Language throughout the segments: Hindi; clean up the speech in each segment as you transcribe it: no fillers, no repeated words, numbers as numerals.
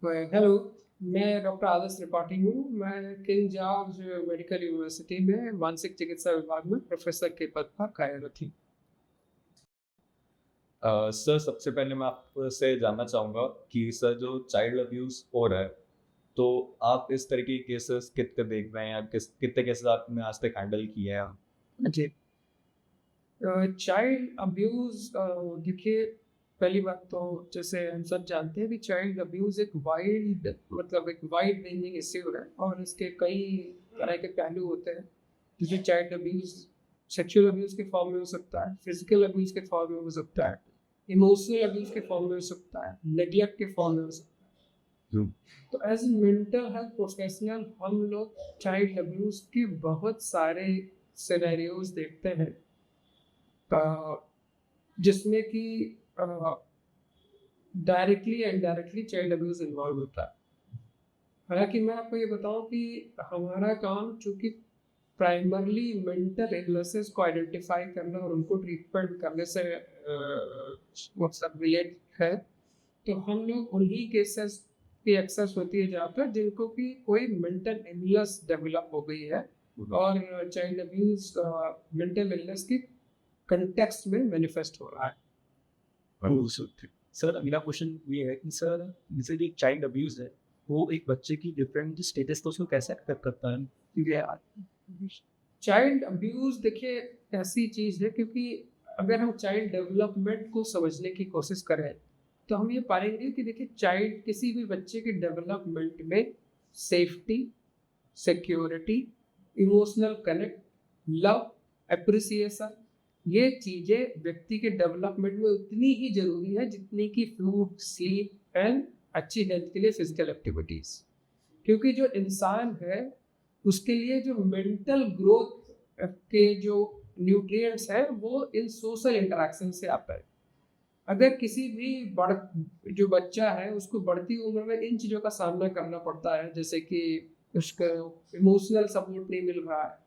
हेलो, मैं डॉक्टर आदर्श त्रिपाठी हूँ। मैं किंग जॉर्ज मेडिकल यूनिवर्सिटी में मानसिक चिकित्सा विभाग में प्रोफेसर के पद पर कार्यरत हूँ। सर सबसे पहले मैं आपसे जानना चाहूँगा कि सर जो चाइल्ड अब्यूज़ हो रहा है, तो आप इस तरह के केसेस कितने देख रहे हैं या कितने केसेस आपने आज तक हैंडल किए हैं? जी। चाइल्ड अब्यूज़ देखिए, पहली बात तो जैसे हम सब जानते हैं कि चाइल्ड अब्यूज़ एक वाइड रेंजिंग इश्यू है और इसके कई तरह के पहलू होते हैं। जैसे चाइल्ड अब्यूज़ सेक्सुअल अब्यूज़ के फॉर्म में हो सकता है, फिज़िकल अब्यूज़ के फॉर्म में हो सकता है, इमोशनल अब्यूज़ के फॉर्म में हो सकता है, नेगलेक्ट के फॉर्म में हो सकता है। हुँ। तो as a mental health professional हम लोग चाइल्ड अब्यूज़ के बहुत सारे सिनेरियोज़ देखते हैं। जिसमें कि डायरेक्टली या इनडायरेक्टली चाइल्ड अब्यूज़ इन्वॉल्व होता है। हालाँकि मैं आपको ये बताऊँ कि हमारा काम चूँकि प्राइमरली मेंटल इलनेसेस को आइडेंटिफ़ाई करना और उनको ट्रीटमेंट करने से वो सब रिलेट है, तो हम लोग उन्हीं केसेस की एक्सेस होती है जहाँ पर जिनको कि कोई मेंटल इलनेस डेवलप हो गई है और चाइल्ड अब्यूज़ मेंटल इलनेस के कॉन्टेक्स्ट में मैनिफेस्ट हो रहा है। ओह! सर अगला क्वेश्चन ये है कि सर जैसे कि चाइल्ड अब्यूज़ है, वो एक बच्चे की डिफरेंट स्टेटस को उसको कैसे अफ़ेक्ट करता है? क्योंकि चाइल्ड अब्यूज़ देखिए ऐसी चीज़ है, क्योंकि अगर हम चाइल्ड डेवलपमेंट को समझने की कोशिश करें, तो हम ये पाएँगे कि देखिए चाइल्ड किसी भी बच्चे के डेवलपमेंट में safety, security, emotional connect, love, appreciation, ये चीज़ें व्यक्ति के डेवलपमेंट में उतनी ही ज़रूरी है जितनी कि फूड, स्लीप एंड अच्छी हेल्थ के लिए फिज़िकल एक्टिविटीज़। क्योंकि जो इंसान है, उसके लिए जो मेंटल ग्रोथ के जो न्यूट्रिएंट्स हैं, वो इन सोशल इंटरैक्शन से आता है। अगर किसी भी बड़ जो बच्चा है, उसको बढ़ती उम्र में इन चीज़ों का सामना करना पड़ता है, जैसे कि उसको इमोशनल सपोर्ट नहीं मिल रहा है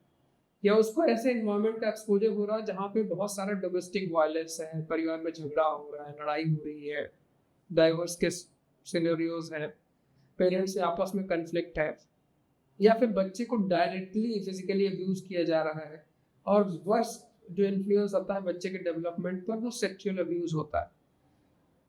या उसको ऐसे एनवायरनमेंट का एक्सपोज़र हो रहा है, जहाँ पे बहुत सारा डोमेस्टिक वायलेंस है, परिवार में झगड़ा हो रहा है, लड़ाई हो रही है, डाइवोर्स के सिनेरियोज़ हैं, पेरेंट्स से आपस में कॉन्फ्लिक्ट है। या फिर बच्चे को डायरेक्टली फिजिकली अब्यूज किया जा रहा है और वर्स जो इन्फ्लुएंस आता है बच्चे के डेवलपमेंट पर, वो सेक्सुअल अब्यूज होता है।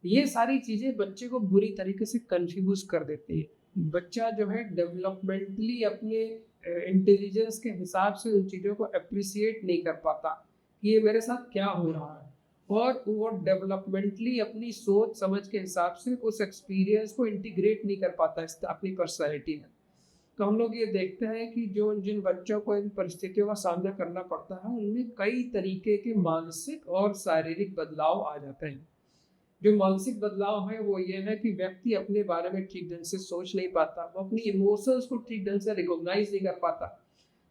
ये सारी चीजें बच्चे को बुरी तरीके से कंफ्यूज कर देती है। बच्चा जो है डेवलपमेंटली अपने इंटेलिजेंस के हिसाब से उन चीज़ों को अप्रिसिएट नहीं कर पाता कि ये मेरे साथ क्या हो रहा है, और वो डेवलपमेंटली अपनी सोच समझ के हिसाब से उस एक्सपीरियंस को इंटीग्रेट नहीं कर पाता अपनी पर्सनैलिटी में। तो हम लोग ये देखते हैं कि जो जिन बच्चों को इन परिस्थितियों का सामना करना पड़ता है, उनमें कई तरीके के मानसिक और शारीरिक बदलाव आ जाते हैं। जो मानसिक बदलाव है वो ये है कि व्यक्ति अपने बारे में ठीक ढंग से सोच नहीं पाता, वो अपनी इमोशंस को ठीक ढंग से रिकॉग्नाइज नहीं कर पाता,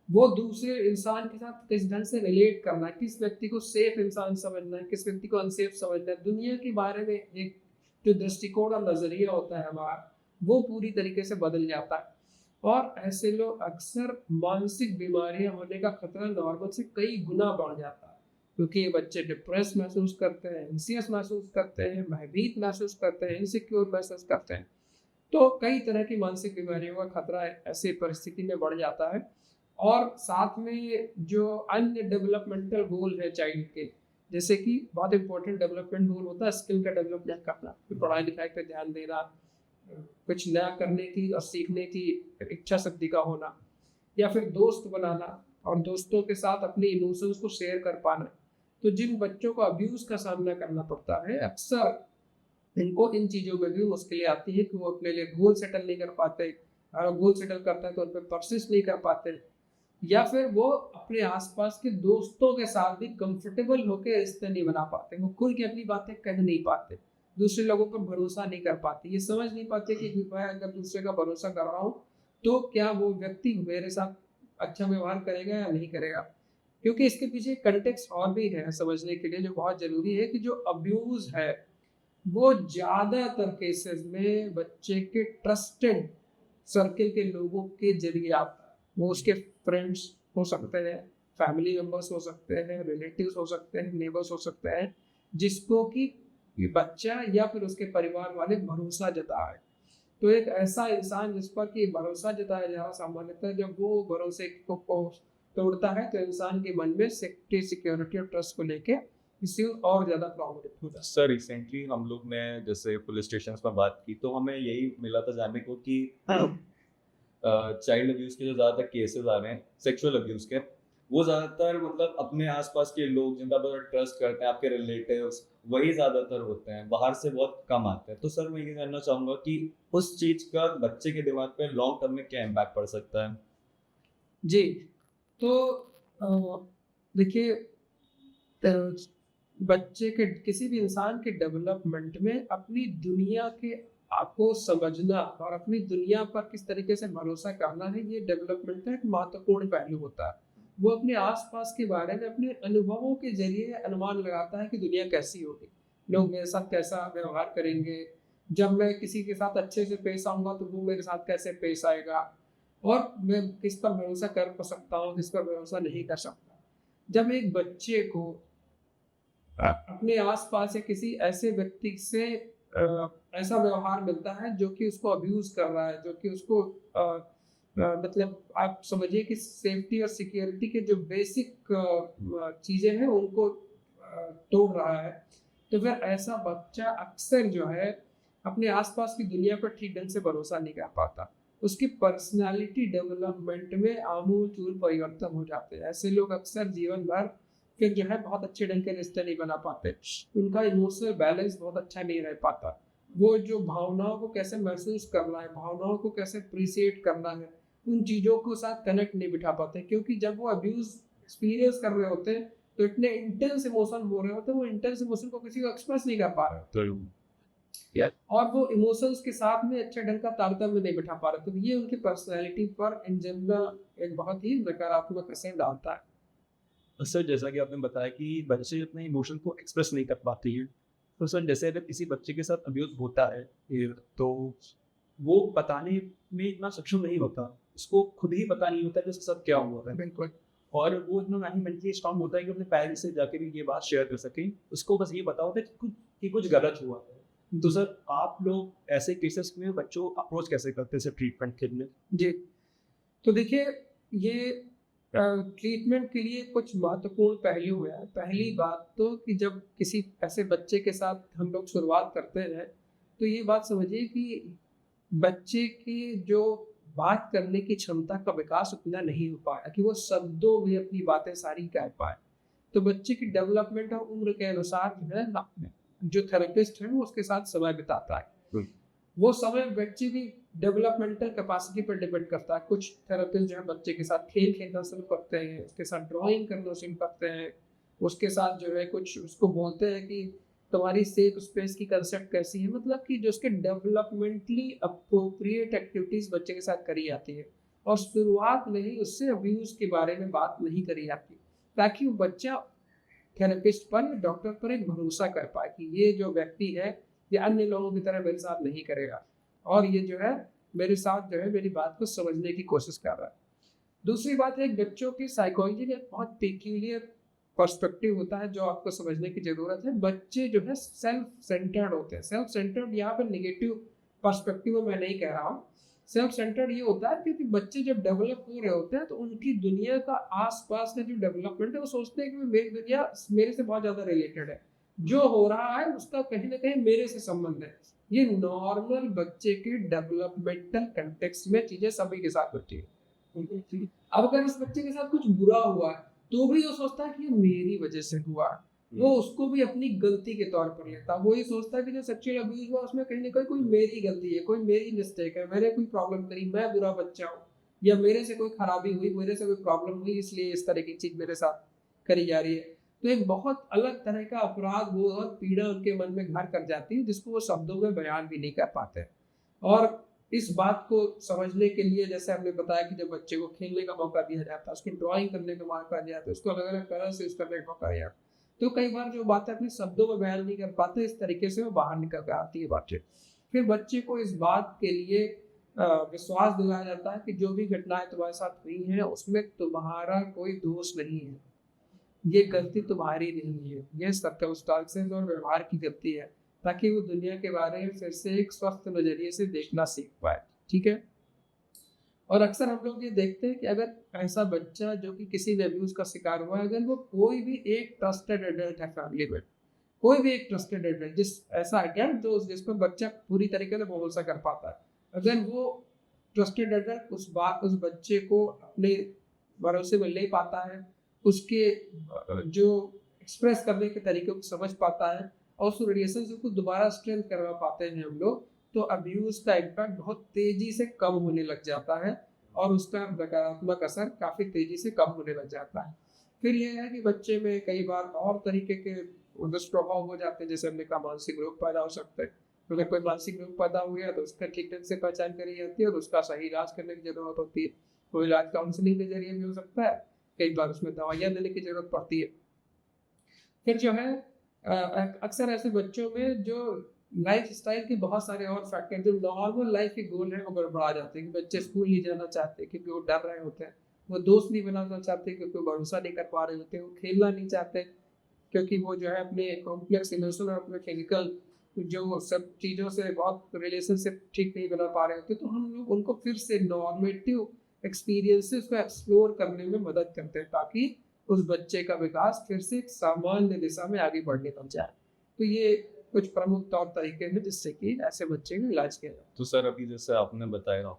वो दूसरे इंसान के साथ किस ढंग से रिलेट करना है, किस व्यक्ति को सेफ इंसान समझना है, किस व्यक्ति को अनसेफ समझना है, दुनिया के बारे में एक जो दृष्टिकोण और नजरिया होता है हमारा, वो पूरी तरीके से बदल जाता है। और ऐसे लोग अक्सर मानसिक बीमारियां होने का खतरा नॉर्मल से कई गुना बढ़ जाता है, क्योंकि ये बच्चे डिप्रेस महसूस करते हैं, एंसियस महसूस करते हैं, भयभीत महसूस करते हैं, इनसिक्योर महसूस करते हैं। तो कई तरह की मानसिक बीमारियों का खतरा ऐसी परिस्थिति में बढ़ जाता है। और साथ में जो अन्य डेवलपमेंटल गोल है चाइल्ड के, जैसे कि बहुत इंपॉर्टेंट डेवलपमेंट गोल होता है स्किल का डेवलपमेंट करना, पढ़ाई लिखाई पर ध्यान देना, कुछ नया करने की और सीखने की इच्छा शक्ति का होना, या फिर दोस्त बनाना और दोस्तों के साथ अपने इमोशंस को शेयर कर पाना। तो जिन बच्चों को अब्यूज का सामना करना पड़ता है, अक्सर इनको इन चीज़ों में भी मुश्किलें आती है कि वो अपने लिए गोल सेटल नहीं कर पाते, अगर गोल सेटल करते हैं तो उन पर परसिस्ट नहीं कर पाते, या फिर वो अपने आसपास के दोस्तों के साथ भी कंफर्टेबल होकर रिश्ते नहीं बना पाते, वो खुल के अपनी बातें कह नहीं पाते, दूसरे लोगों पर भरोसा नहीं कर पाते, ये समझ नहीं पाते कि मैं अगर दूसरे का भरोसा कर रहा हूँ तो क्या वो व्यक्ति मेरे साथ अच्छा व्यवहार करेगा या नहीं करेगा। क्योंकि इसके पीछे कंटेक्स्ट और भी है समझने के लिए, जो बहुत ज़रूरी है कि जो अब्यूज़ है, वो ज़्यादातर केसेस में बच्चे के ट्रस्टेड सर्किल के लोगों के ज़रिए आता है। वो उसके फ्रेंड्स हो सकते हैं, फैमिली मेंबर्स हो सकते हैं, रिलेटिव्स हो सकते हैं, नेबर्स हो सकते हैं, जिसको कि ये बच्चा या फिर उसके परिवार वाले भरोसा जताए। तो एक ऐसा इंसान जिस पर कि भरोसा जताया जा रहा सामान्यतः जब वो भरोसे को तोड़ता है तो इंसान के मन में सेफ्टी सिक्योरिटी और ट्रस्ट को लेके इससे और ज़्यादा प्रॉब्लम हो जाता सर रिसेंटली हम लोग ने जैसे पुलिस स्टेशन में बात की तो हमें यही मिला था जानने को कि है। चाइल्ड अब्यूज़ के जो ज़्यादातर केसेस आ रहे हैं सेक्सुअल अब्यूज़ के, वो ज़्यादातर मतलब अपने आसपास के लोग जिनका बहुत ट्रस्ट करते हैं, आपके रिलेटिव्स, वही ज़्यादातर होते हैं, बाहर से बहुत कम आते हैं। तो सर मैं ये जानना चाहूँगा कि उस चीज़ का बच्चे के दिमाग पे लॉन्ग टर्म में क्या इम्पैक्ट पड़ सकता है? जी, तो देखिए बच्चे के किसी भी इंसान के डेवलपमेंट में अपनी दुनिया के आपको समझना और अपनी दुनिया पर किस तरीके से भरोसा करना है ये डेवलपमेंट का एक महत्वपूर्ण पहलू होता है। वो अपने आसपास के बारे में अपने अनुभवों के जरिए अनुमान लगाता है कि दुनिया कैसी होगी, लोग मेरे साथ कैसा व्यवहार करेंगे, जब मैं किसी के साथ अच्छे से पेश आऊंगा तो वो मेरे साथ कैसे पेश आएगा और मैं किस पर भरोसा कर सकता हूँ किस पर भरोसा नहीं कर सकता। जब एक बच्चे को अपने आस-पास या किसी ऐसे व्यक्ति से ऐसा व्यवहार मिलता है जो कि उसको अब्यूज़ कर रहा है, जो कि उसको मतलब आप समझिए कि सेफ्टी और सिक्योरिटी के जो बेसिक चीज़ें हैं उनको तोड़ रहा है। तो फिर ऐसा बच्चा अक्सर जो है अपने आस-पास की दुनिया पर ठीक ढंग से भरोसा नहीं कर पाता। उसकी पर्सनैलिटी डेवलपमेंट में आमूल-चूल परिवर्तन हो जाते हैं। ऐसे लोग अक्सर जीवन भर फिर जो है बहुत अच्छे ढंग के रिश्ते नहीं बना पाते। उनका इमोशनल बैलेंस बहुत अच्छा नहीं रह पाता। वो जो भावनाओं को कैसे महसूस करना है, भावनाओं को कैसे अप्रिशिएट करना है, उन चीज़ों को साथ कनेक्ट नहीं बिठा पाते क्योंकि जब वो अब्यूज़ एक्सपीरियंस कर रहे होते हैं, तो इतने इंटेंस इमोशन हो रहे होते हैं, वो इंटेंस इमोशन को किसी को एक्सप्रेस नहीं कर पा रहे होते। और वो इमोशंस के साथ में अच्छे ढंग का तारतम्य नहीं बिठा पा रहे, तो ये उनकी पर्सनैलिटी पर इन जनरल एक बहुत ही नकारात्मक असर डालता है। सर जैसा कि आपने बताया कि बच्चे अपने इमोशन को एक्सप्रेस नहीं कर पाते हैं, तो सर जैसे अगर किसी बच्चे के साथ अब्यूज़ होता है तो वो बताने में इतना सक्षम नहीं होता, उसको खुद ही पता नहीं होता कि उसके साथ क्या हुआ है। बिल्कुल। और वो इतना ना ही मेंटली स्ट्रांग होता है कि अपने पेरेंट्स से जाके भी ये बात शेयर कर सकें, उसको बस ये पता होता है कि कुछ गलत हुआ है। तो सर आप लोग ऐसे केसेस में बच्चों अप्रोच कैसे करते हैं सर ट्रीटमेंट के लिए? जी, तो देखिए ये ट्रीटमेंट के लिए कुछ महत्वपूर्ण पहलू हैं। पहली बात तो कि जब किसी ऐसे बच्चे के साथ हम लोग शुरुआत करते हैं, तो ये बात समझिए कि बच्चे की जो बात करने की क्षमता का विकास उतना नहीं हो पाया कि वो शब्दों में अपनी बातें सारी कह पाए। तो बच्चे की डेवलपमेंट और उम्र के अनुसार जो है ना, जो थेरेपिस्ट है वो उसके साथ समय बिताता है। वो समय बच्चे की डेवलपमेंटल कैपेसिटी पर डिपेंड करता है। कुछ थेरेपिस्ट जो है बच्चे के साथ खेल खेलना शुरू करते हैं, उसके साथ ड्राइंग करना शुरू करते हैं, उसके साथ जो है कुछ उसको बोलते हैं कि तुम्हारी सेफ स्पेस की कंसेप्ट कैसी है, मतलब कि जो उसके डेवलपमेंटली अप्रोप्रिएट एक्टिविटीज़ बच्चे के साथ करी जाती है और शुरुआत में ही उससे अब्यूज़ के बारे में बात नहीं करी जाती, ताकि वो बच्चा थेरेपिस्ट पर या डॉक्टर पर एक भरोसा कर पाए कि ये जो व्यक्ति है ये अन्य लोगों की तरह मेरे साथ नहीं करेगा और ये जो है मेरे साथ जो है मेरी बात को समझने की कोशिश कर रहा है। दूसरी बात है बच्चों की साइकोलॉजी में बहुत पेक्यूलियर पर्सपेक्टिव होता है जो आपको समझने की ज़रूरत है। बच्चे जो है सेल्फ सेंटर्ड होते हैं। सेल्फ सेंटर्ड यहाँ पर नेगेटिव पर्सपेक्टिव में मैं नहीं कह रहा हूँ। सेल्फ सेंटर्ड ये होता है क्योंकि बच्चे जब डेवलप हो रहे होते हैं तो उनकी दुनिया का आसपास का जो डेवलपमेंट है वो सोचते हैं कि मेरी दुनिया मेरे से बहुत ज़्यादा रिलेटेड है, जो हो रहा है उसका कहीं ना कहीं मेरे से संबंध है। ये नॉर्मल बच्चे के डेवलपमेंटल कंटेक्स्ट में चीज़ें सभी के साथ होती है। अब अगर इस बच्चे के साथ कुछ बुरा हुआ है तो भी वो सोचता है कि ये मेरी वजह से हुआ है, वो उसको भी अपनी गलती के तौर पर लेता है। वो ये सोचता है कि जो सेक्सुअल अब्यूज हुआ उसमें कहीं ना कहीं कोई मेरी गलती है, कोई मेरी मिस्टेक है, मेरे कोई प्रॉब्लम करी, मैं बुरा बच्चा हूँ या मेरे से कोई खराबी हुई, मेरे से कोई प्रॉब्लम हुई इसलिए इस तरह की चीज़ मेरे साथ करी जा रही है। तो एक बहुत अलग तरह का अपराध बोध और पीड़ा उनके मन में घर कर जाती है जिसको वो शब्दों में बयान भी नहीं कर पाते। और इस बात को समझने के लिए जैसे हमने बताया कि जब बच्चे को खेलने का मौका दिया जाता है, उसको ड्राइंग करने का मौका दिया जाता है, उसको अलग अलग तरह से करने का मौका दिया, तो कई बार जो बातें अपने शब्दों में बयान नहीं कर पाते इस तरीके से वो बाहर निकल कर आती है बातें। फिर बच्चे को इस बात के लिए विश्वास दिलाया जाता है कि जो भी घटनाएं तुम्हारे साथ हुई हैं उसमें तुम्हारा कोई दोष नहीं है, ये गलती तुम्हारी नहीं है, ये सर्कमस्टांसेस और व्यवहार की गलती है। ताकि वो दुनिया के बारे में फिर से एक स्वस्थ नज़रिए से देखना सीख पाए। ठीक है? और अक्सर हम लोग ये देखते हैं कि अगर ऐसा बच्चा जो कि किसी भी अब्यूज़ का शिकार हुआ है, अगर वो कोई भी एक ट्रस्टेड एडल्ट है फैमिली में, कोई भी एक ट्रस्टेड एडल्ट ऐसा एडल्ट जिस पर बच्चा पूरी तरीके से भरोसा कर पाता है, अगर वो ट्रस्टेड एडल्ट उस बच्चे को अपने भरोसे में ले पाता है, उसके जो एक्सप्रेस करने के तरीके को समझ पाता है और उस रिलेशनशिप को दोबारा स्ट्रेंथ करवा पाते हैं हम लोग, तो अब्यूज़ का इम्पैक्ट बहुत तेज़ी से कम होने लग जाता है और उसका नकारात्मक असर काफ़ी तेज़ी से कम होने लग जाता है। फिर ये है कि बच्चे में कई बार और तरीके के दुष्प्रभाव हो जाते हैं, जैसे हमने कहा मानसिक रोग पैदा हो सकते हैं। तो अगर कोई मानसिक रोग पैदा हो गया तो उसका ठीक ढंग से पहचान करी जाती है और उसका सही इलाज करने की ज़रूरत होती है। कोई इलाज काउंसलिंग के ज़रिए भी हो सकता है, कई बार उसमें दवाइयाँ देने की ज़रूरत पड़ती है। फिर जो है अक्सर ऐसे बच्चों में जो लाइफ़स्टाइल के बहुत सारे और फैक्टर जो नॉर्मल लाइफ़ के गोल हैं वो गड़बड़ा जाते हैं कि बच्चे स्कूल नहीं जाना चाहते क्योंकि वो डर रहे होते हैं। वो दोस्त नहीं बनाना चाहते क्योंकि वो भरोसा नहीं कर पा रहे होते हैं। वो खेलना नहीं चाहते क्योंकि वो जो है अपने कॉम्प्लेक्स इमोशनल और अपने केमिकल जो सब चीज़ों से बहुत रिलेशनशिप ठीक नहीं बना पा रहे होते। तो हम लोग उनको फिर से नॉर्मेटिव एक्सपीरियंसेस को एक्सप्लोर करने में मदद करते हैं ताकि उस बच्चे का विकास फिर से एक सामान्य दिशा में आगे बढ़ने लग जाए। तो ये कुछ प्रमुख तौर तरीके हैं जिससे कि ऐसे बच्चे का इलाज किया जाए। तो सर अभी जैसे आपने बताया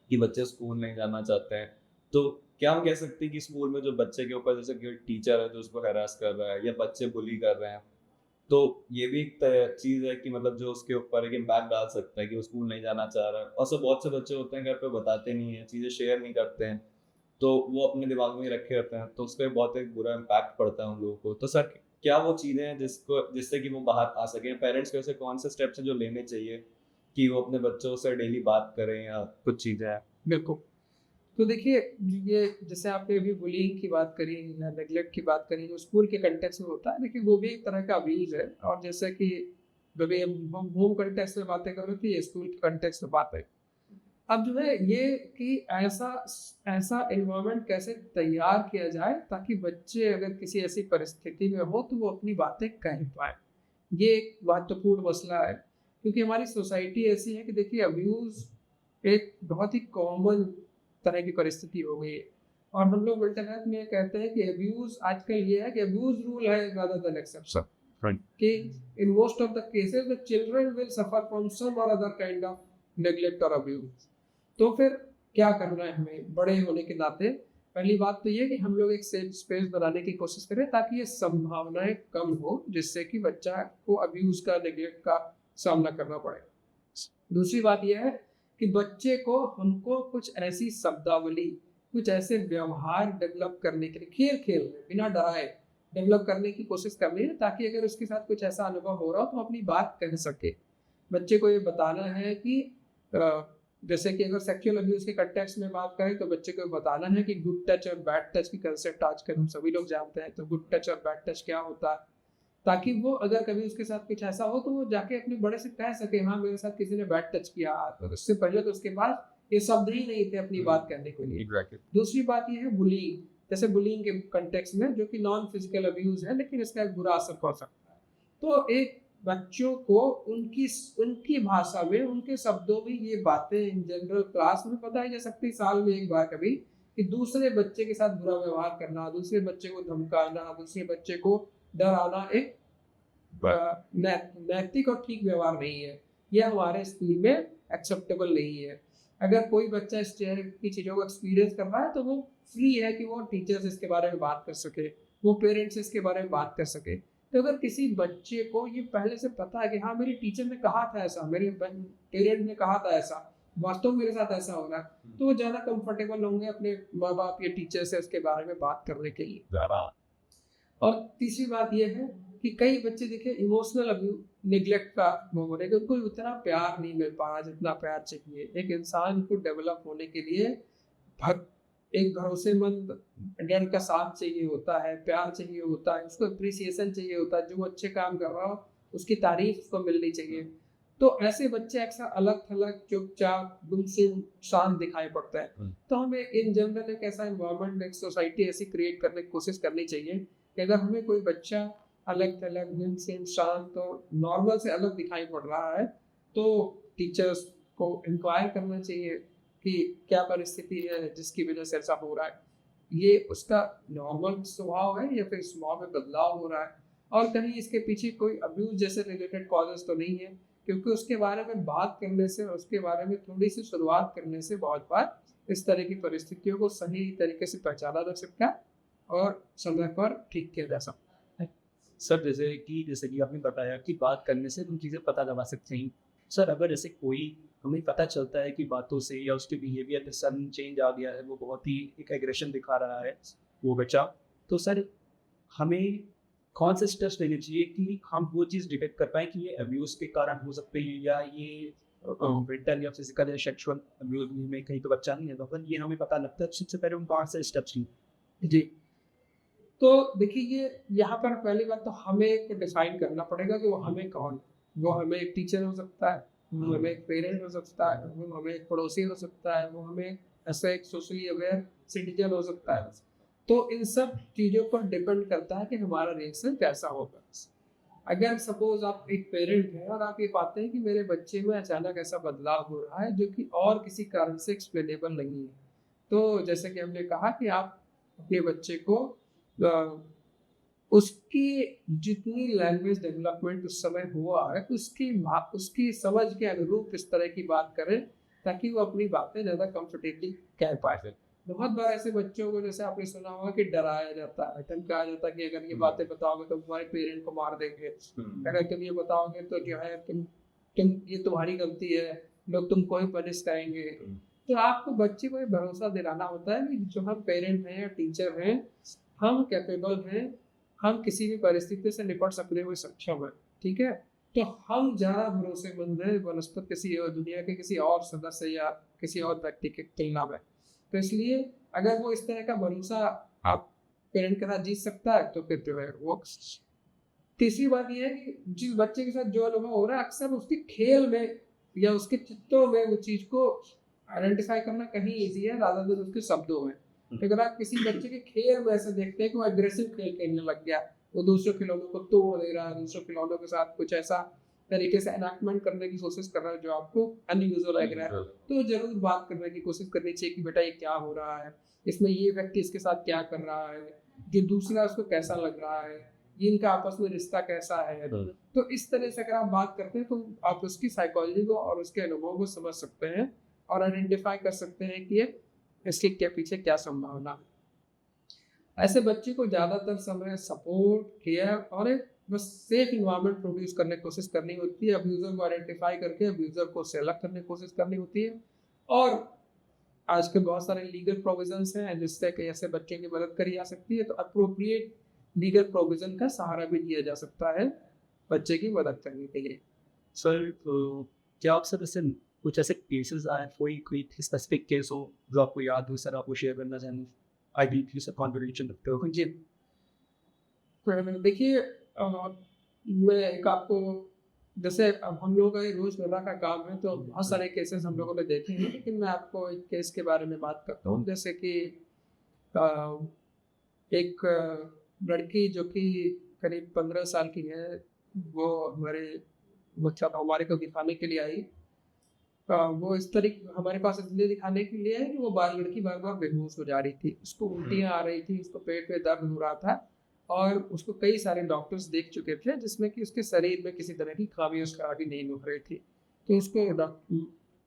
कि बच्चे स्कूल नहीं जाना चाहते हैं, तो क्या हम कह सकते हैं कि स्कूल में जो बच्चे के ऊपर जैसे कि टीचर है जो उसको हैरास कर रहा है या बच्चे बुली कर रहे हैं, तो ये भी एक चीज़ है कि मतलब जो उसके ऊपर एक इम्पैक्ट डाल सकता है कि वो स्कूल नहीं जाना चाह रहा है। और सब बहुत से बच्चे होते हैं घर पे बताते नहीं हैं, चीज़ें शेयर नहीं करते हैं, तो वो अपने दिमाग में ही रखे रहते हैं, तो उसका बहुत एक बुरा इम्पैक्ट पड़ता है उन लोगों को। तो सर क्या वो चीज़ें हैं जिससे कि वो बाहर आ सकें? पेरेंट्स के ऐसे कौन से स्टेप्स हैं जो लेने चाहिए कि वो अपने बच्चों से डेली बात करें या कुछ चीज़ें हैं? बिल्कुल। तो देखिए, ये जैसे आपने अभी बुलिंग की बात करी या नेगलेक्ट की बात करी जो स्कूल के कंटेक्स्ट में होता है, देखिए वो भी एक तरह का अब्यूज़ है। और जैसे कि कभी हम होम कंटेक्स्ट में बातें कर रहे थे, ये स्कूल के कंटेक्स्ट में बात है। अब जो है ये कि ऐसा एनवायरनमेंट कैसे तैयार किया जाए ताकि बच्चे अगर किसी ऐसी परिस्थिति में हो तो वो अपनी बातें कह पाएँ। ये एक महत्वपूर्ण मसला है क्योंकि हमारी सोसाइटी ऐसी है कि देखिए अब्यूज़ एक बहुत ही कॉमन तरह की परिस्थिति हो गई है। और हम लोग इंटरनेट में कहते हैं कि अब्यूज़ आजकल ये है कि अब्यूज़ रूल है rather than exception, राइट। कि in most of the cases the children will suffer from some or other kind of neglect or abuse। तो फिर क्या करना है हमें बड़े होने के नाते? पहली बात तो ये कि हम लोग एक सेफ स्पेस बनाने की कोशिश करें ताकि ये संभावनाएं कम हो जिससे कि बच्चा को अब्यूज़ का नेगलेक्ट का सामना करना पड़े। दूसरी बात यह है कि बच्चे को हमको कुछ ऐसी शब्दावली, कुछ ऐसे व्यवहार डेवलप करने के लिए खेल-खेल में बिना डराए डेवलप करने की कोशिश करनी है ताकि अगर उसके साथ कुछ ऐसा अनुभव हो रहा हो तो अपनी बात कह सके। बच्चे को ये बताना है कि जैसे कि अगर सेक्सुअल अब्यूज़ के कॉन्टेक्स्ट में बात करें तो बच्चे को बताना है कि गुड टच और बैड टच की कंसेप्ट आजकल हम सभी लोग जानते हैं। तो गुड टच और बैड टच क्या होता है? ताकि वो अगर कभी उसके साथ कुछ ऐसा हो तो वो जाके अपने बड़े से कह सके, हाँ मेरे साथ किसी ने बैड टच किया। तो उससे पहले तो उसके पास ये शब्द ही नहीं थे अपनी बात कहने के लिए। एग्जैक्टली। दूसरी बात ये है बुलिंग, जैसे बुलिंग के कॉन्टेक्स्ट में जो कि नॉन फिजिकल अब्यूज़ है लेकिन इसका एक बुरा असर हो सकता है। तो एक बच्चों को उनकी भाषा में, उनके शब्दों में ये बातें इन जनरल क्लास में बताई जा सकती साल में एक बार कभी, कि दूसरे बच्चे के साथ बुरा व्यवहार करना, दूसरे बच्चे को धमकाना, दूसरे बच्चे को डराना एक नैतिक और ठीक व्यवहार नहीं है। यह हमारे स्कूल में एक्सेप्टेबल नहीं है। अगर कोई बच्चा इस तरह की चीज़ों को एक्सपीरियंस कर रहा है तो वो फ्री है कि वो टीचर से इसके बारे में बात कर सके, वो पेरेंट्स से इसके बारे में बात कर सके। तो अगर किसी बच्चे को ये पहले से पता है कि हाँ मेरी टीचर ने कहा था ऐसा, मेरे पेरेंट ने कहा था ऐसा, वास्तव में मेरे साथ ऐसा हो रहा है, तो वो ज़्यादा कंफर्टेबल होंगे अपने माँ बाप या टीचर से उसके बारे में बात करने के लिए। और तीसरी बात यह है कि कई बच्चे देखिए इमोशनल अब्यूज नेग्लेक्ट का हो रहे हैं, उनको उतना प्यार नहीं मिल पा रहा जितना प्यार चाहिए। एक इंसान को डेवलप होने के लिए एक भरोसेमंद अडल्ट का साथ चाहिए होता है, प्यार चाहिए होता है, उसको अप्रिसिएशन चाहिए होता है, जो अच्छे काम कर रहा हो उसकी तारीफ उसको मिलनी चाहिए। तो ऐसे बच्चे अक्सर अलग थलग चुपचाप गुमसुम शांत दिखाई पड़ता है। तो हमें इन जनरल एक ऐसा इन्वायरमेंट, एक सोसाइटी ऐसी क्रिएट करने की कोशिश करनी चाहिए कि अगर हमें कोई बच्चा अलग थलग सेम शांत और नॉर्मल से अलग दिखाई पड़ रहा है, तो टीचर्स को इंक्वायर करना चाहिए कि क्या परिस्थिति है जिसकी वजह से ऐसा हो रहा है, ये उसका नॉर्मल स्वभाव है या फिर स्वभाव में बदलाव हो रहा है, और कहीं इसके पीछे कोई अब्यूज जैसे रिलेटेड कॉजेज तो नहीं है, क्योंकि उसके बारे में बात करने से, उसके बारे में थोड़ी सी शुरुआत करने से बहुत बार इस तरह की परिस्थितियों को सही तरीके से पहचाना जा सकता है और समय पर ठीक किया जा सकता है। सर जैसे कि आपने बताया कि बात करने से हम चीज़ें पता लगा सकते हैं। सर अगर जैसे कोई हमें पता चलता है कि बातों से या उसके बिहेवियर में सडन चेंज आ गया है, वो बहुत ही एक एग्रेशन दिखा रहा है वो बच्चा, तो सर हमें कौन से स्टेप्स लेने चाहिए कि हम वो चीज़ डिटेक्ट कर पाएँ कि ये अब्यूज़ के कारण हो सकते हैं या ये मेंटल या फिजिकल या सेक्सुअल अब्यूज़ में कहीं तो बच्चा नहीं है, तो अगर ये हमें पता लगता है सबसे पहले हम कौन से स्टेप्स लें? जी, तो देखिए ये यहाँ पर पहली बात तो हमें डिसाइड करना पड़ेगा कि वो हमें कौन है। वो हमें एक टीचर हो सकता है, वो हमें एक पेरेंट हो सकता है, वो हमें एक पड़ोसी हो सकता है, वो हमें ऐसा एक सोशली अवेयर सिटीजन हो सकता है। तो इन सब चीज़ों पर डिपेंड करता है कि हमारा रिएक्शन कैसा होगा। अगर सपोज आप एक पेरेंट हैं और आप ये पाते हैं कि मेरे बच्चे में अचानक ऐसा बदलाव हो रहा है जो कि और किसी कारण से एक्सप्लेनेबल नहीं है, तो जैसे कि हमने कहा कि आप अपने बच्चे को उसकी जितनी लैंग्वेज डेवलपमेंट उस समय हुआ है उसकी समझ के अनुरूप इस तरह की बात करें, ताकि वो अपनी बातें ज़्यादा कंफर्टेबली कह पाए। बहुत बार ऐसे बच्चों को, जैसे आपने सुना होगा कि डराया जाता है, धमकाया जाता है कि अगर ये बातें बताओगे तो तुम्हारे पेरेंट को मार देंगे, अगर तुम ये बताओगे तो जो है तुम ये तुम्हारी गलती है, लोग तुमको ही पनिश करेंगे। तो आपको बच्चे को ये भरोसा दिलाना होता है कि जो हम पेरेंट हैं या टीचर हैं, हम कैपेबल हैं, हम किसी भी परिस्थिति से निपट सकने में सक्षम है, ठीक है। तो हम ज़्यादा भरोसेमंद हैं बनस्पत किसी और दुनिया के किसी और सदस्य या किसी और व्यक्ति के तुलना में। तो इसलिए अगर वो इस तरह का भरोसा आप पेरेंट के साथ जीत सकता है तो फिर जो है वो। तीसरी बात ये है कि जिस बच्चे के साथ जो अनुभव हो रहा है, अक्सर उसके खेल में या उसके चित्रों में वो चीज़ को आइडेंटिफाई करना कहीं ईजी है रादर देन उसके शब्दों में। अगर आप किसी बच्चे के खेल में ऐसे देखते हैं कि वो एग्रेसिव खेल खेलने लग गया, वो दूसरे खिलौनों को तोड़ दे रहा है, दूसरे खिलौनों के साथ कुछ ऐसा तरीके से एनैक्टमेंट करने की कोशिश कर रहा है जो आपको अनयूजुअल लग रहा है, तो जरूर बात करने की कोशिश करनी चाहिए कि बेटा ये क्या हो रहा है, इसमें ये व्यक्ति इसके साथ क्या कर रहा है, ये दूसरा उसको कैसा लग रहा है, ये इनका आपस में रिश्ता कैसा है। तो इस तरह से अगर आप बात करते हैं तो आप उसकी साइकोलॉजी को और उसके अनुभव को समझ सकते हैं और आइडेंटिफाई कर सकते हैं कि इसके क्या पीछे क्या संभावना है। ऐसे बच्चे को ज़्यादातर समय सपोर्ट, केयर और एक बस सेफ इन्वायरमेंट प्रोड्यूस करने की कोशिश करनी होती है। अब्यूज़र को आइडेंटिफाई करके अब्यूज़र को सेलेक्ट करने की कोशिश करनी होती है, और आजकल बहुत सारे लीगल प्रोविजंस हैं जिससे कि ऐसे बच्चे की मदद करी जा सकती है। तो अप्रोप्रिएट लीगल प्रोविजन का सहारा भी लिया जा सकता है बच्चे की मदद करने के लिए। सर क्या आप सर ऐसे कुछ ऐसे केसेस आए, कोई स्पेसिफिक केस हो जो आपको याद हो सर, आपको शेयर करना चाहें? आई बी यू सर कॉन्फिडेंशियल रखते हो जी, देखिए मैं एक आपको, जैसे अब हम लोगों का ये रोज़मर्रा का काम है तो बहुत सारे केसेस हम लोगों ने देखे हैं, लेकिन मैं आपको एक केस के बारे में बात करता हूँ। जैसे कि एक लड़की जो कि करीब 15 साल की है, वो हमारे को दिखाने के लिए आई। वो इस तरीके हमारे पास इसलिए दिखाने के लिए है कि वो लड़की बार बार बेहोश हो जा रही थी, उसको उल्टियाँ आ रही थी, उसको पेट में दर्द हो रहा था, और उसको कई सारे डॉक्टर्स देख चुके थे जिसमें कि उसके शरीर में किसी तरह की खामी उसका आगे नहीं हो रही थी। तो उसको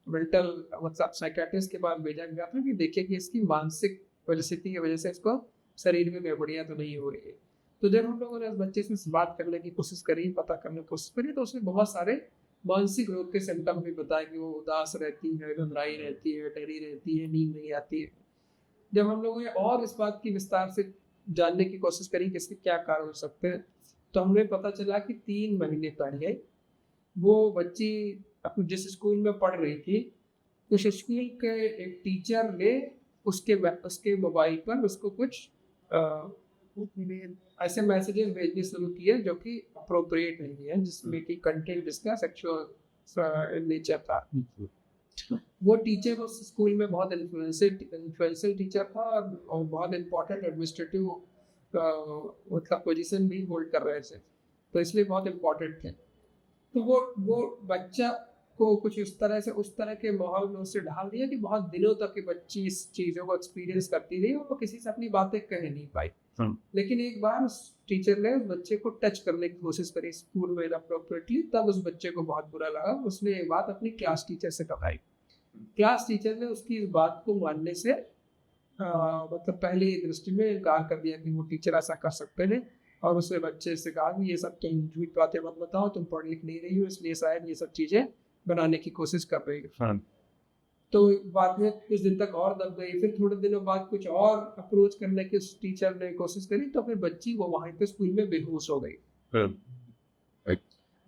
मेंटल मतलब साइकेट्रिस्ट के पास भेजा गया था कि देखिए कि इसकी मानसिक परिस्थिति की वजह से इसको शरीर में गड़बड़ियाँ तो नहीं हो रही है। तो जब हम लोगों ने उस बच्चे से बात करने की कोशिश करी, पता करने की कोशिश करी, तो उसने बहुत सारे मानसिक रोग के सिम्टम भी बताया कि वो उदास रहती है, घबराई रहती है, डरी रहती है, नींद नहीं आती है। जब हम लोगों ने और इस बात की विस्तार से जानने की कोशिश करी कि इसके क्या कारण हो सकते हैं, तो हमें पता चला कि 3 महीने पहले वो बच्ची जिस स्कूल में पढ़ रही थी, उस स्कूल के एक टीचर ने उसके मोबाइल पर उसको कुछ ऐसे मैसेजेस भेजने शुरू किए जो कि अप्रोप्रिएट नहीं है, जिसमें कि कंटेंट जिसका सेक्सुअल नेचर था। वो टीचर उस स्कूल में बहुत इन्फ्लुएंशियल टीचर था और बहुत इम्पोर्टेंट एडमिनिस्ट्रेटिव मतलब पोजीशन भी होल्ड कर रहे थे। तो इसलिए बहुत इम्पोर्टेंट थे। तो वो बच्चा को कुछ उस तरह के माहौल में उसे ढाल दिया कि बहुत दिनों तक ये बच्ची इस चीज़ों को एक्सपीरियंस करती रही और वो किसी से अपनी बातें कह नहीं पाई। लेकिन एक बार उस टीचर ने उस बच्चे को टच करने की कोशिश करी स्कूल में इनअप्रोप्रिएटली, तब उस बच्चे को बहुत बुरा लगा। उसने ये बात अपनी क्लास टीचर से बताई। क्लास टीचर ने उसकी इस बात को मानने से मतलब पहली दृष्टि में इनकार कर दिया कि वो टीचर ऐसा कर सकते थे, और उसने बच्चे से कहा कि ये सब तुम झूठ बातें मत बताओ, तुम पढ़ लिख नहीं रही हो, इसलिए शायद ये सब चीज़ें बनाने की कोशिश कर रही हो। तो बाद में कुछ दिन तक और दब गई। फिर थोड़े दिनों बाद कुछ और अप्रोच करने की उस टीचर ने कोशिश करी, तो फिर बच्ची वो वहाँ पे स्कूल में बेहोश हो गई।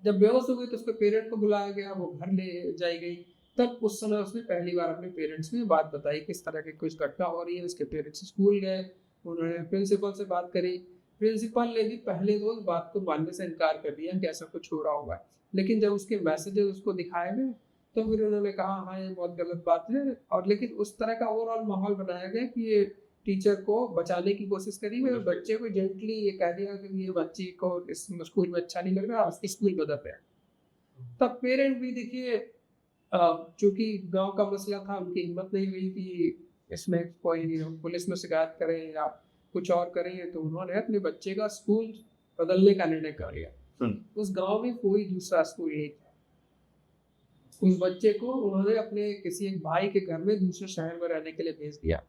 जब बेहोश हो गई तो उसके पेरेंट को बुलाया गया, वो घर ले जाई गई। तब उस समय उसने पहली बार अपने पेरेंट्स में बात बताई किस तरह की कुछ घटना हो रही है। उसके पेरेंट्स स्कूल गए, उन्होंने प्रिंसिपल से बात करी। प्रिंसिपल ने भी पहले रोज बात को मानने से इनकार कर दिया कि ऐसा कुछ हो रहा होगा, लेकिन जब उसके मैसेजेस उसको दिखाए गए तो फिर उन्होंने कहा हाँ ये बहुत गलत बात है। और लेकिन उस तरह का ओवरऑल माहौल बनाया गया कि ये टीचर को बचाने की कोशिश करी गई और बच्चे को जेंटली ये कह दिया कि ये बच्ची को इस स्कूल में अच्छा नहीं लग रहा, स्कूल बदल रहा है। तब पेरेंट भी देखिए, चूंकि गांव का मसला था, उनकी हिम्मत नहीं हुई कि इसमें कोई पुलिस में शिकायत करें या कुछ और करें, तो उन्होंने अपने बच्चे का स्कूल बदलने का निर्णय कर लिया। उस गांव में कोई दूसरा स्कूल नहीं था। उस बच्चे को उन्होंने अपने किसी एक भाई के घर में दूसरे शहर में रहने के लिए भेज दिया।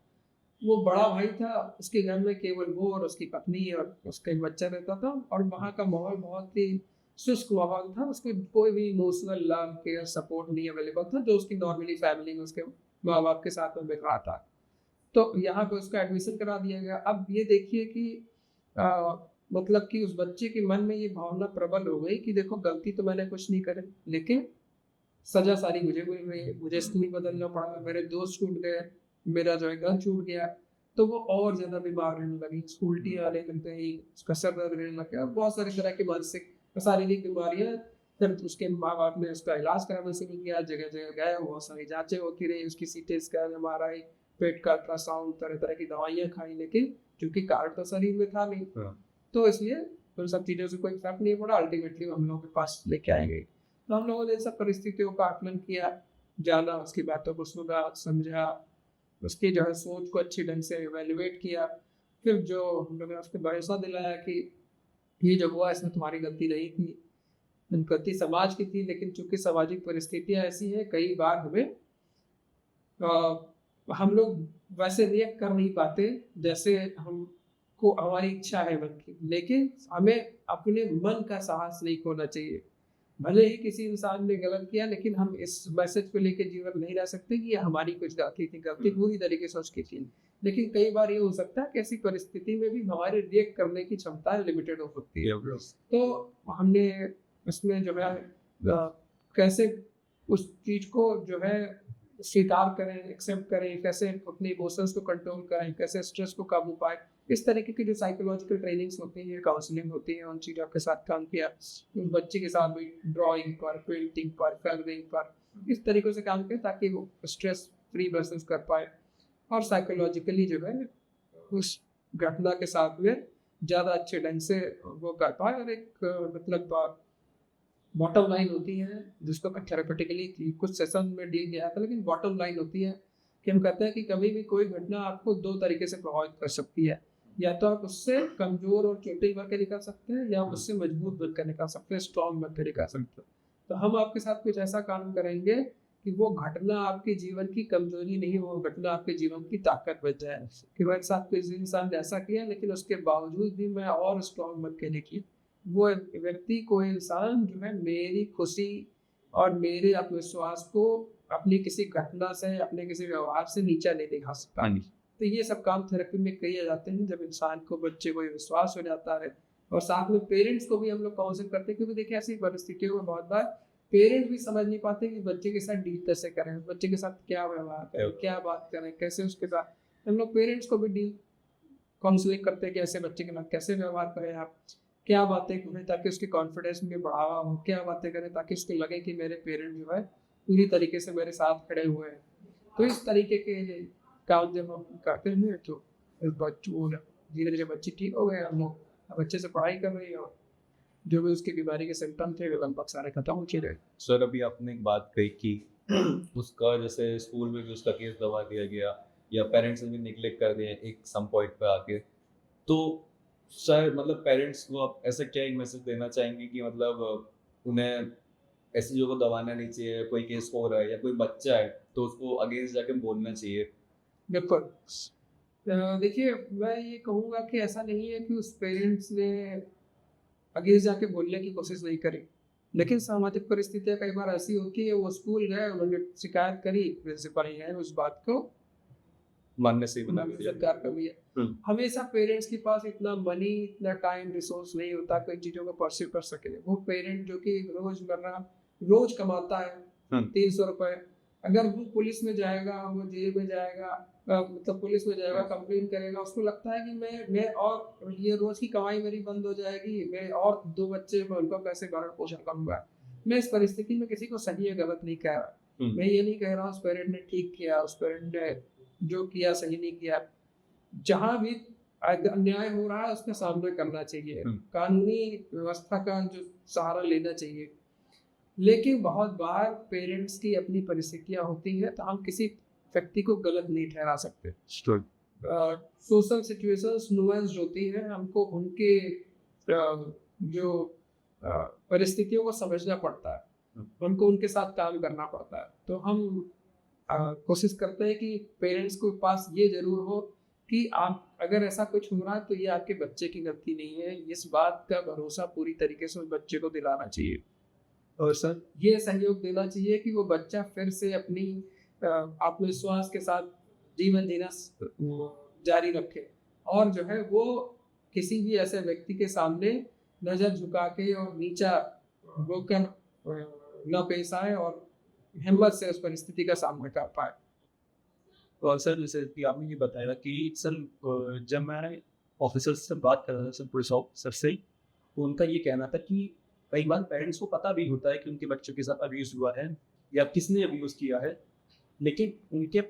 वो बड़ा भाई था, उसके घर में केवल वो और उसकी पत्नी और उसका एक बच्चा रहता था, और वहाँ का माहौल बहुत ही शुष्क माहौल था। उसके कोई भी इमोशनल लव केयर सपोर्ट नहीं अवेलेबल था, जो उसकी नॉर्मली फैमिली में उसके माँ बाप के साथ में बिक रहा था। तो यहाँ पे उसका एडमिशन करा दिया गया। अब ये देखिए कि मतलब कि उस बच्चे के मन में ये भावना प्रबल हो गई कि देखो गलती तो मैंने कुछ नहीं करी, लेकिन सजा सारी मुझे मिल रही है, मुझे स्कूल बदलना पड़ा, मेरे दोस्त छूट गए, मेरा जो है घर छूट गया। तो वो और ज़्यादा बीमार रहने लगी, उल्टी आने लग गई, उसका सर दर्द रहने लग गया, बहुत सारी तरह की मानसिक शारीरिक बीमारियाँ। फिर उसके माँ बाप ने उसका इलाज कराना शुरू किया, जगह जगह गए, बहुत सारी जाँचें होती रही, उसकी CT स्कैन, MRI, पेट का अल्ट्रासाउंड, तरह तरह की दवाइयाँ खाई, लेकिन क्योंकि कार्ड तो शरीर में था नहीं, तो इसलिए उन सब चीज़ों से कोई फर्क नहीं पड़ा। अल्टीमेटली हम लोगों के पास लेके आएंगे। तो हम लोगों ने सब परिस्थितियों का आकलन किया, जाना, उसकी बातों को सुना, समझा, उसकी जो है सोच को अच्छी ढंग से इवेल्युएट किया। फिर जो हम लोगों ने उसको भरोसा दिलाया कि ये जो हुआ इसमें तुम्हारी गलती नहीं थी, गलती समाज की थी, लेकिन चूंकि सामाजिक परिस्थितियाँ ऐसी हैं, कई बार हमें हम लोग वैसे रिएक्ट कर नहीं पाते जैसे हमको हमारी इच्छा है मन की, लेकिन हमें अपने मन का साहस नहीं खोना चाहिए। भले ही किसी इंसान ने गलत किया, लेकिन हम इस मैसेज को लेकर जीवन नहीं रह सकते कि ये हमारी कुछ गलती थी, गलती पूरी तरीके से उसकी थी। लेकिन कई बार ये हो सकता है कि ऐसी परिस्थिति में भी हमारे रिएक्ट करने की क्षमता लिमिटेड हो सकती है। तो हमने इसमें जो है कैसे उस चीज को जो है स्वीकार करें, एक्सेप्ट करें, कैसे अपने इमोशंस को कंट्रोल करें, कैसे स्ट्रेस को काबू पाए, इस तरीके की जो साइकोलॉजिकल ट्रेनिंग्स होती है, काउंसलिंग होती है, उन चीज़ों के साथ काम किया। उस बच्चे के साथ भी ड्राइंग पर, पेंटिंग पर, कलरिंग पर, इस तरीके से काम किया ताकि वो स्ट्रेस फ्री महसूस कर पाए और साइकोलॉजिकली जो है उस घटना के साथ में ज़्यादा अच्छे ढंग से वो कर पाए। और एक मतलब बॉटम लाइन होती है जिसको मैं थेरेपेटिकली कुछ सेशन में डील किया था, लेकिन बॉटम लाइन होती है कि हम कहते हैं कि कभी भी कोई घटना आपको दो तरीके से प्रभावित कर सकती है। या तो आप उससे कमजोर और चोटिल बन के निकल सकते हैं, या उससे मजबूत बन कर निकल सकते हैं, स्ट्रॉन्ग बन के निकल सकते हैं। तो हम आपके साथ कुछ ऐसा काम करेंगे कि वो घटना आपके जीवन की कमजोरी नहीं, वो घटना आपके जीवन की ताकत बन जाए कि मेरे साथ कोई इंसान ने ऐसा किया, लेकिन उसके बावजूद भी मैं और स्ट्रॉन्ग बन के निकली। वो व्यक्ति, कोई इंसान जो है मेरी खुशी और मेरे आत्मविश्वास को अपनी किसी घटना से, अपने किसी व्यवहार से नीचा नहीं दिखा सकता। तो ये सब काम थेरेपी में किए जाते हैं जब इंसान को, बच्चे को विश्वास हो जाता है। और साथ में पेरेंट्स को भी हम लोग काउंसिल करते हैं, क्योंकि देखिए ऐसी परिस्थितियों में बहुत बार पेरेंट्स भी समझ नहीं पाते कि बच्चे के साथ डील कैसे करें, बच्चे के साथ क्या व्यवहार करें, क्या बात करें, कैसे उसके साथ। हम लोग पेरेंट्स को भी डील काउंसलिंग करते हैं कि ऐसे बच्चे के साथ कैसे व्यवहार करें, आप क्या बातें करें ताकि उसके कॉन्फिडेंस में बढ़ावा हो, क्या बातें करें ताकि उसको लगे कि मेरे पेरेंट जो है पूरी तरीके से मेरे साथ खड़े हुए हैं। तो इस तरीके के काम जब हम करते हैं तो बच्चों धीरे धीरे बच्चे ठीक हो गए, हम लोग अब अच्छे से पढ़ाई कर रही है और जो भी उसकी बीमारी के सिम्टम थे वो लगभग सारे खत्म हो चुके हैं। सर अभी आपने एक बात कही कि उसका जैसे स्कूल में भी उसका केस दबा दिया गया या पेरेंट्स ने भी निगलेक्ट कर दिया एक सम पॉइंट पे आके, तो सर मतलब पेरेंट्स को आप ऐसा क्या एक मैसेज देना चाहेंगे कि मतलब उन्हें ऐसी चीज़ों को दबाना नहीं चाहिए, कोई केस हो रहा है या कोई बच्चा है तो उसको अगेंस्ट जाके बोलना चाहिए? बिल्कुल। देखिए, मैं ये कहूँगा कि ऐसा नहीं है कि उस पेरेंट्स ने अगेंस्ट जाके बोलने की कोशिश नहीं करी। लेकिन सामाजिक परिस्थितियाँ कई बार ऐसी होती है, वो स्कूल गए, उन्होंने शिकायत करी, प्रिंसिपल ने उस बात को मानने से ही बना मानने दिया। से इनकार कर दिया। हम्म, हमेशा पेरेंट्स के पास इतना मनी, इतना टाइम, रिसोर्स नहीं होता कोई चीज़ों को परस्यू कर सके। वो पेरेंट जो कि रोज़मर्रा रोज़ कमाता है हम्म, 300 रुपए, अगर वो पुलिस में जाएगा, वो जेल में जाएगा, मतलब पुलिस में जाएगा, कंप्लेन करेगा, उसको लगता है कि मैं और ये रोज़ की कमाई मेरी बंद हो जाएगी, मैं और 2 बच्चे मैं उनको कैसे भरण-पोषण करूँगा। मैं इस परिस्थिति में किसी को सही या गलत नहीं कह रहा। हम्म, मैं ये नहीं कह रहा उस पेरेंट ने ठीक किया, उस पेरेंट ने जो किया सही नहीं किया। जहाँ भी अन्याय हो रहा है उसका सामना करना चाहिए। हम्म, कानूनी व्यवस्था का जो सहारा लेना चाहिए। लेकिन बहुत बार पेरेंट्स की अपनी परिस्थितियाँ होती हैं, तो हम किसी व्यक्ति को गलत नहीं ठहरा सकते। sure, सोशल सिचुएशंस नुआंस्ड होती हैं, हमको उनके जो परिस्थितियों को समझना पड़ता है, उनको उनके साथ काम करना पड़ता है। तो हम कोशिश करते हैं कि पेरेंट्स के पास ये ज़रूर हो कि आप अगर ऐसा कुछ हो रहा है तो ये आपके बच्चे की गलती नहीं है, इस बात का भरोसा पूरी तरीके से उस बच्चे को दिलाना चाहिए। और सर ये सहयोग देना चाहिए कि वो बच्चा फिर से अपनी आत्मविश्वास के साथ जीवन जीना जारी रखे और जो है वो किसी भी ऐसे व्यक्ति के सामने नज़र झुका के और नीचा होकर न पेश आए और हिम्मत से उस परिस्थिति का सामना कर पाए। और सर जैसे कि आपने ये बताया कि सर जब मैं ऑफिसर से बात कर रहा था सर पुलिस ऑफिसर से, तो उनका ये कहना था कि कई बार पेरेंट्स को पता भी होता है कि उनके बच्चों के साथ अब्यूज़ हुआ है या किसने अब्यूज़ किया है, लेकिन उनके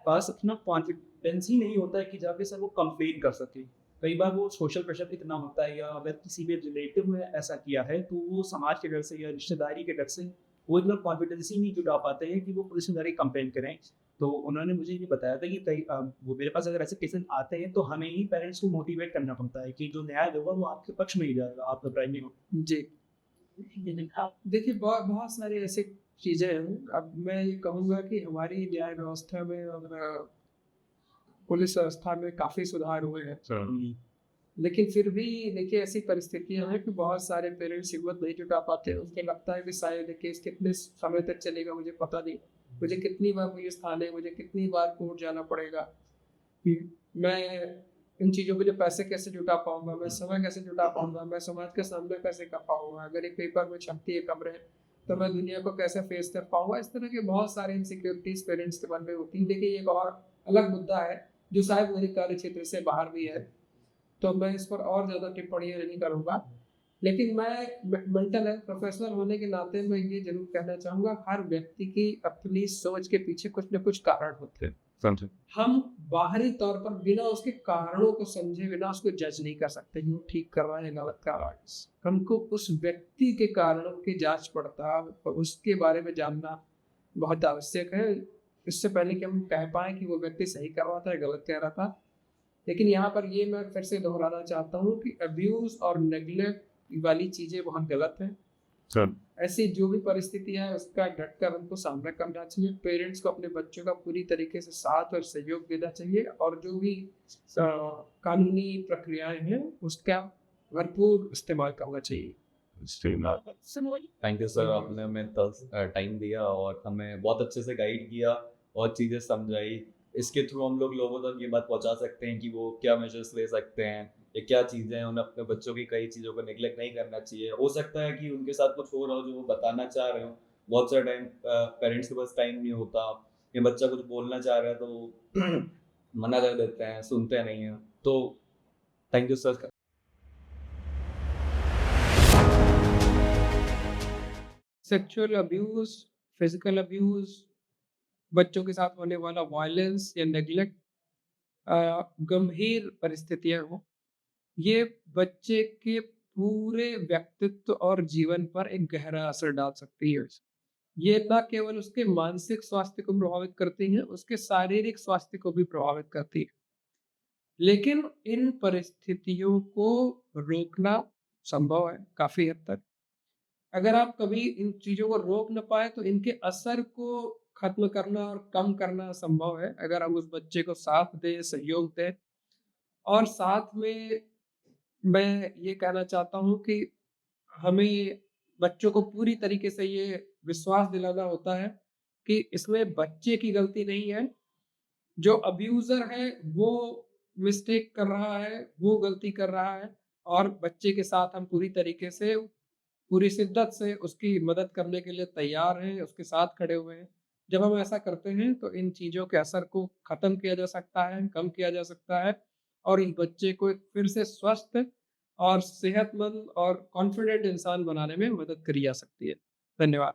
पास इतना कॉन्फिडेंस ही नहीं होता है कि जाके सर वो कंप्लेन कर सके। कई बार वो सोशल प्रेशर इतना होता है या अगर किसी भी रिलेटिव ने ऐसा किया है तो वो समाज के डर से या रिश्तेदारी के डर से वो इतना कॉन्फिडेंस ही नहीं जुटा पाते हैं कि वो पुलिस में जाके कंप्लेन करें। तो उन्होंने मुझे ये बताया था कि वो मेरे पास अगर ऐसे केसेस आते हैं तो हमें ही पेरेंट्स को मोटिवेट करना पड़ता है कि जो न्याय होगा वो आपके पक्ष में ही जाएगा, आपका प्राइमरी हो। जी। देखिए बहुत बहुत सारी ऐसी चीज़ें हैं। अब मैं ये कहूँगा कि हमारी न्याय व्यवस्था में और पुलिस व्यवस्था में काफ़ी सुधार हुए हैं। लेकिन फिर भी देखिए ऐसी परिस्थितियाँ हैं कि बहुत सारे पेरेंट्स हिम्मत नहीं जुटा पाते। उनको लगता है कि शायद ये केस कितने समय तक चलेगा मुझे पता नहीं। मुझे कितनी बार पुलिस थाने, मुझे कितनी बार कोर्ट जाना पड़ेगा। मैं इन चीज़ों के लिए पैसे कैसे जुटा पाऊँगा, मैं समय कैसे जुटा पाऊँगा, मैं समाज का सामना कैसे कर पाऊँगा, अगर एक पेपर में छपती है खबरें तो मैं दुनिया को कैसे फेस कर पाऊँगा। इस तरह के बहुत सारे इनसिक्योरिटीज़ पेरेंट्स के मन में होती हैं। देखिए ये एक और अलग मुद्दा है जो शायद मेरे कार्य क्षेत्र से बाहर भी है, तो मैं इस पर और ज़्यादा टिप्पणियाँ नहीं करूँगा। लेकिन मैं मेंटल हेल्थ प्रोफेशनल होने के नाते मैं ये ज़रूर कहना चाहूँगा, हर व्यक्ति की अपनी सोच के पीछे कुछ न कुछ कारण होते हैं। समझे। हम बाहरी तौर पर बिना उसके कारणों को समझे बिना उसको जज नहीं कर सकते कि वो ठीक कर रहा है या गलत कर रहा है। हमको उस व्यक्ति के कारणों की जांच पड़ताल और उसके बारे में जानना बहुत आवश्यक है, इससे पहले कि हम कह पाएँ कि वो व्यक्ति सही कर रहा था या गलत कह रहा था। लेकिन यहाँ पर ये मैं फिर से दोहराना चाहता हूँ कि अब्यूज़ और नेगलेक्ट वाली चीज़ें बहुत गलत हैं। सर ऐसी जो भी परिस्थिति है उसका डटकर उनको सामना करना चाहिए। पेरेंट्स को अपने बच्चों का पूरी तरीके से साथ और सहयोग देना चाहिए और जो भी कानूनी प्रक्रियाएं हैं उसका भरपूर इस्तेमाल करना चाहिए। थैंक यू सर, आपने हमें टाइम दिया और हमें बहुत अच्छे से गाइड किया और चीज़ें समझाई। इसके थ्रू हम लोग लोगों तक ये बात पहुंचा सकते हैं कि वो क्या मेजर्स ले सकते हैं या क्या चीज़ें हैं, उन्हें अपने बच्चों की कई चीज़ों को नेगलेक्ट नहीं करना चाहिए। हो सकता है कि उनके साथ कुछ हो रहा हो जो वो बताना चाह रहे हो, बहुत सारा टाइम पेरेंट्स के पास टाइम नहीं होता या बच्चा कुछ बोलना चाह रहा है तो मना कर देते हैं, सुनते नहीं हैं। तो thank you sir. Sexual abuse, physical abuse, बच्चों के साथ होने वाला वायलेंस या नेगलेक्ट गंभीर परिस्थितियां हों, ये बच्चे के पूरे व्यक्तित्व और जीवन पर एक गहरा असर डाल सकती है। ये ना केवल उसके मानसिक स्वास्थ्य को प्रभावित करती है, उसके शारीरिक स्वास्थ्य को भी प्रभावित करती है। लेकिन इन परिस्थितियों को रोकना संभव है काफ़ी हद तक। अगर आप कभी इन चीज़ों को रोक ना पाएँ तो इनके असर को ख़त्म करना और कम करना संभव है, अगर हम उस बच्चे को साथ दें, सहयोग दें। और साथ में मैं ये कहना चाहता हूँ कि हमें बच्चों को पूरी तरीके से ये विश्वास दिलाना होता है कि इसमें बच्चे की गलती नहीं है। जो अब्यूज़र है वो मिस्टेक कर रहा है, वो गलती कर रहा है और बच्चे के साथ हम पूरी तरीके से, पूरी शिद्दत से उसकी मदद करने के लिए तैयार हैं, उसके साथ खड़े हुए हैं। जब हम ऐसा करते हैं तो इन चीज़ों के असर को ख़त्म किया जा सकता है, कम किया जा सकता है और इस बच्चे को एक फिर से स्वस्थ और सेहतमंद और कॉन्फिडेंट इंसान बनाने में मदद करी जा सकती है। धन्यवाद।